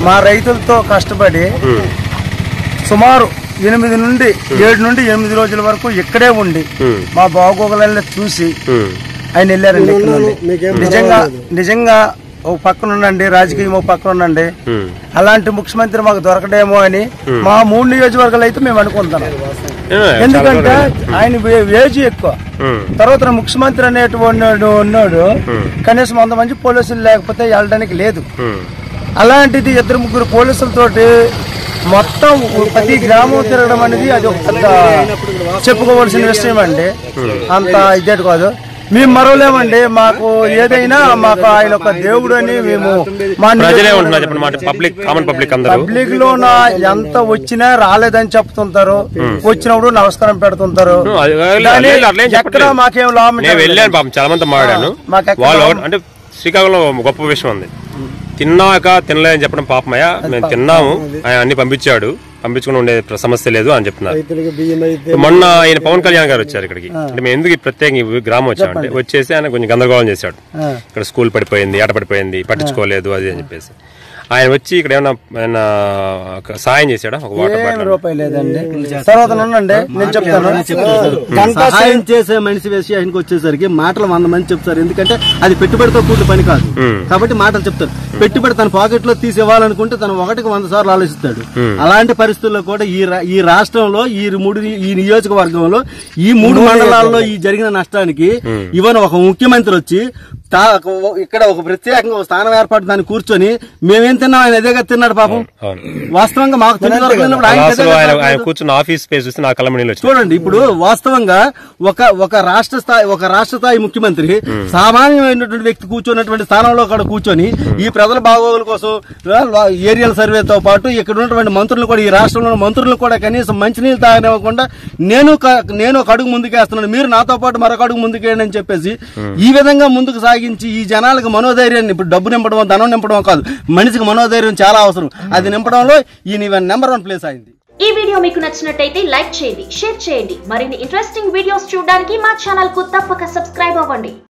మా రైతులతో కష్టపడి సుమారు 7 నుండి 8 రోజుల వరకు ఇక్కడే ఉండి మా బాగోగులని చూసి ఆయన వెళ్ళారండి. నిజంగా ఒక పక్కన ఉండండి, రాజకీయం ఒక పక్కన ఉండండి, అలాంటి ముఖ్యమంత్రి మాకు దొరకడేమో అని మా 3 నియోజకవర్గాలు అయితే మేము అనుకుంటున్నాం. ఎందుకంటే ఆయన ఏజ్ ఎక్కువ, తర్వాత ముఖ్యమంత్రి అనేటువంటి ఉన్నాడు, కనీసం 100 మంది పోలీసులు లేకపోతే వెళ్ళడానికి లేదు. అలాంటిది 2-3 పోలీసులతోటి మొత్తం ప్రతి గ్రామం తిరగడం అనేది అది ఒక పెద్ద చెప్పుకోవాల్సిన విషయం అండి. అంత ఇదేటి కాదు. మేము మరవలేమండి. మాకు ఏదైనా మాకు ఆయన ఒక దేవుడు అని మేము పబ్లిక్ లో ఎంత వచ్చినా రాలేదని చెప్తుంటారు, వచ్చినప్పుడు నమస్కారం పెడుతుంటారు. ఎక్కడ మాకేం లాభం. చాలా మంది మాట్లాడాను. అంటే శ్రీకాకుళంలో గొప్ప విషయం ఉంది, తిన్నాక తినలేదని చెప్పడం పాపమయ్య, మేము తిన్నాము, ఆయన అన్ని పంపించాడు, పంపించుకుని ఉండే సమస్య లేదు అని చెప్తున్నారు. మొన్న ఆయన పవన్ కళ్యాణ్ గారు వచ్చారు ఇక్కడికి. అంటే మేము ఎందుకు ప్రత్యేకంగా గ్రామం వచ్చామంటే వచ్చేసి ఆయన కొంచెం గందరగోళం చేశాడు. ఇక్కడ స్కూల్ పడిపోయింది, ఆట పడిపోయింది, పట్టించుకోలేదు అది అని చెప్పేసి. ఆయన వచ్చి ఇక్కడ ఏమన్నా సాయం చేశాడా? ఒక వాటర్ రూపాయి లేదండి. తర్వాత నేను చెప్తాను, సహాయం చేసే మనిషి విషయానికి వచ్చేసరికి మాటలు 100 మంది చెప్తారు. ఎందుకంటే అది పెట్టుబడితో కూడిన పని కాదు కాబట్టి మాటలు చెప్తారు. పెట్టుబడి తన పాకెట్ లో తీసి ఇవ్వాలనుకుంటే తను 1కి 100 సార్లు ఆలోచిస్తాడు. అలాంటి పరిస్థితుల్లో కూడా ఈ రాష్ట్రంలో ఈ నియోజకవర్గంలో ఈ 3 మండలాల్లో ఈ జరిగిన నష్టానికి ఇవన్న ఒక ముఖ్యమంత్రి వచ్చి ఇక్కడ ఒక ప్రత్యేకంగా స్థానం ఏర్పాటు దాన్ని కూర్చొని మేమేం తిన్నాం, ఆయన ఎదేగా తిన్నాడు పాపం. వాస్తవంగా మాకు చూడండి, ఇప్పుడు వాస్తవంగా ఒక రాష్ట్ర స్థాయి ముఖ్యమంత్రి సామాన్యమైనటువంటి వ్యక్తి కూర్చున్నటువంటి స్థానంలో కూడా కూర్చొని ఈ ప్రజల బాగోగుల కోసం ఏరియల్ సర్వేతో పాటు ఇక్కడ ఉన్నటువంటి మంత్రులు కూడా, ఈ రాష్ట్రంలో మంత్రులు కూడా కనీసం మంచినీళ్ళు తాగనివ్వకుండా నేను ఒక అడుగు ముందుకేస్తున్నాను, మీరు నాతో పాటు మరొక అడుగు ముందుకేయండి అని చెప్పేసి ఈ విధంగా ముందుకు సాగించి ఈ జనాలకు మనోధైర్యాన్ని, ఇప్పుడు డబ్బు నింపడం ధనం నింపడం కాదు, మనిషికి మనోధైర్యం చాలా అవసరం. అది నింపడంలో ఈ నెంబర్ 1 ప్లేస్ అయింది. ఈ వీడియో మీకు నచ్చినట్టయితే లైక్ చేయండి, షేర్ చేయండి. మరిన్ని ఇంట్రెస్టింగ్ వీడియోస్ చూడడానికి మా ఛానల్ కు తప్పక సబ్స్క్రైబ్ అవ్వండి.